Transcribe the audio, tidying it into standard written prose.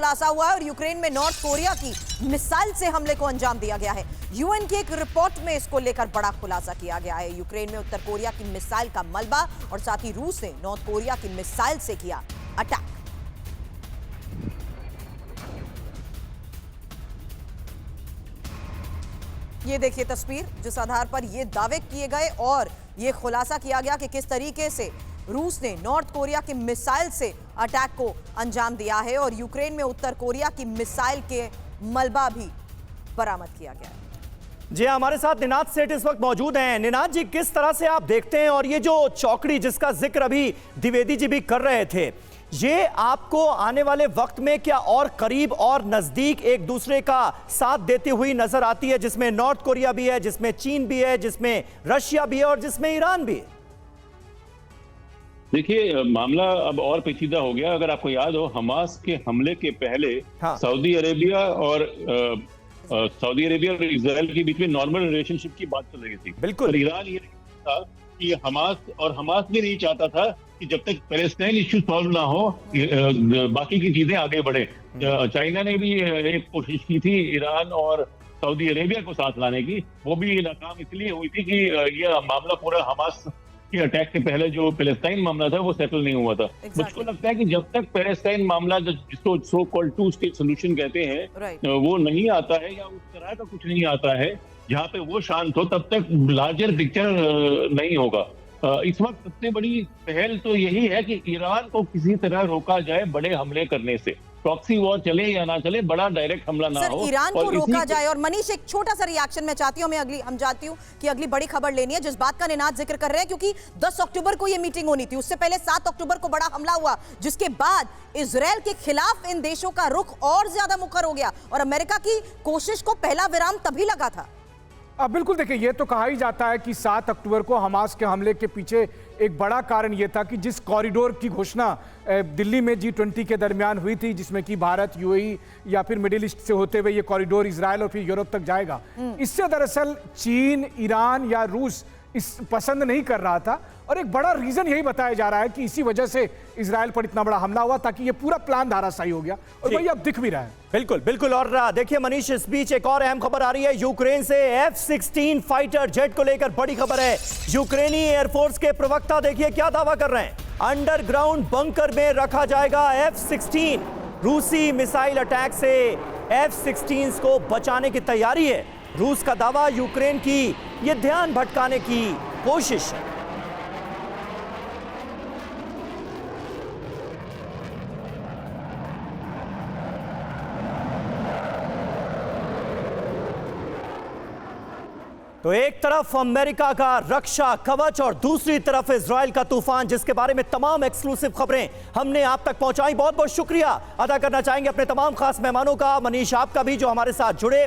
खुलासा हुआ है और यूक्रेन में नॉर्थ कोरिया की मिसाइल से हमले को अंजाम दिया गया है। यूएन की एक रिपोर्ट में इसको लेकर बड़ा खुलासा किया गया है। यूक्रेन में उत्तर कोरिया की मिसाइल का मलबा और साथ ही रूस ने नॉर्थ कोरिया की मिसाइल से किया अटैक। ये देखिए तस्वीर जिस आधार पर ये दावे किए गए और ये खुलासा किया गया कि किस तरीके से रूस ने नॉर्थ कोरिया की मिसाइल से अटैक को अंजाम दिया है और यूक्रेन में उत्तर कोरिया की मिसाइल के मलबा भी बरामद किया गया है। जी हमारे साथ निनाद सेठ इस वक्त मौजूद हैं। निनाद जी, किस तरह से आप देखते हैं और ये जो चौकड़ी जिसका जिक्र अभी द्विवेदी जी भी कर रहे थे, ये आपको आने वाले वक्त में क्या और करीब और नजदीक एक दूसरे का साथ देती हुई नजर आती है, जिसमें नॉर्थ कोरिया भी है, जिसमें चीन भी है, जिसमें रशिया भी है और जिसमें ईरान भी है? देखिए, मामला अब और पेचीदा हो गया। अगर आपको याद हो, हमास के हमले के पहले सऊदी अरेबिया और इजराइल के बीच में नॉर्मल रिलेशनशिप की बात चल रही थी। बिल्कुल। और ईरान ये था कि हमास भी नहीं चाहता था कि जब तक पैलेस्टाइन इश्यू सॉल्व ना हो बाकी की चीजें आगे बढ़े। चाइना ने भी एक कोशिश की थी ईरान और सऊदी अरेबिया को साथ लाने की, वो भी नाकाम इसलिए हुई थी कि यह मामला पूरा हमास के अटैक से पहले जो पैलेस्टाइन मामला था वो सेटल नहीं हुआ था। मुझको लगता है कि जब तक पैलेस्टाइन मामला जिसको so called two state solution कहते हैं वो नहीं आता है या उस तरह का कुछ नहीं आता है जहाँ पे वो शांत हो, तब तक लार्जर पिक्चर नहीं होगा। इस वक्त सबसे बड़ी पहल तो यही है कि ईरान को किसी तरह रोका जाए बड़े हमले करने से। प्रॉक्सी वॉर चले या ना चले, बड़ा डायरेक्ट हमला ना हो, ईरान को रोका जाए। और मनीष, एक छोटा सा रिएक्शन मैं चाहती हूँ, हम चाहती हूँ कि अगली बड़ी खबर लेनी है जिस बात का निनाद जिक्र कर रहे हैं, क्योंकि 10 अक्टूबर को ये मीटिंग होनी थी, उससे पहले 7 अक्टूबर को बड़ा हमला हुआ, जिसके बाद इजरायल के खिलाफ इन देशों का रुख और ज्यादा मुखर हो गया और अमेरिका की कोशिश को पहला विराम तभी लगा था। अब बिल्कुल देखिए, ये तो कहा ही जाता है कि 7 अक्टूबर को हमास के हमले के पीछे एक बड़ा कारण ये था कि जिस कॉरिडोर की घोषणा दिल्ली में G20 के दरमियान हुई थी, जिसमें कि भारत, यूएई या फिर मिडिल ईस्ट से होते हुए ये कॉरिडोर इजराइल और फिर यूरोप तक जाएगा, इससे दरअसल चीन, ईरान या रूस इस पसंद नहीं कर रहा था। और एक बड़ा रीजन यही बताया जा रहा है कि इसी वजह से इजराइल पर इतना बड़ा हमला हुआ ताकि ये पूरा प्लान धाराशायी हो गया, और वही अब दिख भी रहा है। बिल्कुल बिल्कुल। और देखिए मनीष, इस बीच एक और अहम खबर आ रही है। यूक्रेन से F-16 फाइटर जेट को लेकर बड़ी खबर है। यूक्रेनी एयरफोर्स के प्रवक्ता देखिए क्या दावा कर रहे हैं। अंडरग्राउंड बंकर में रखा जाएगा F-16। रूसी मिसाइल अटैक से F-16 को बचाने की तैयारी है। रूस का दावा, यूक्रेन की ये ध्यान भटकाने की कोशिश है। तो एक तरफ अमेरिका का रक्षा कवच और दूसरी तरफ इजराइल का तूफान, जिसके बारे में तमाम एक्सक्लूसिव खबरें हमने आप तक पहुंचाई। बहुत बहुत शुक्रिया अदा करना चाहेंगे अपने तमाम खास मेहमानों का, मनीष आपका भी जो हमारे साथ जुड़े।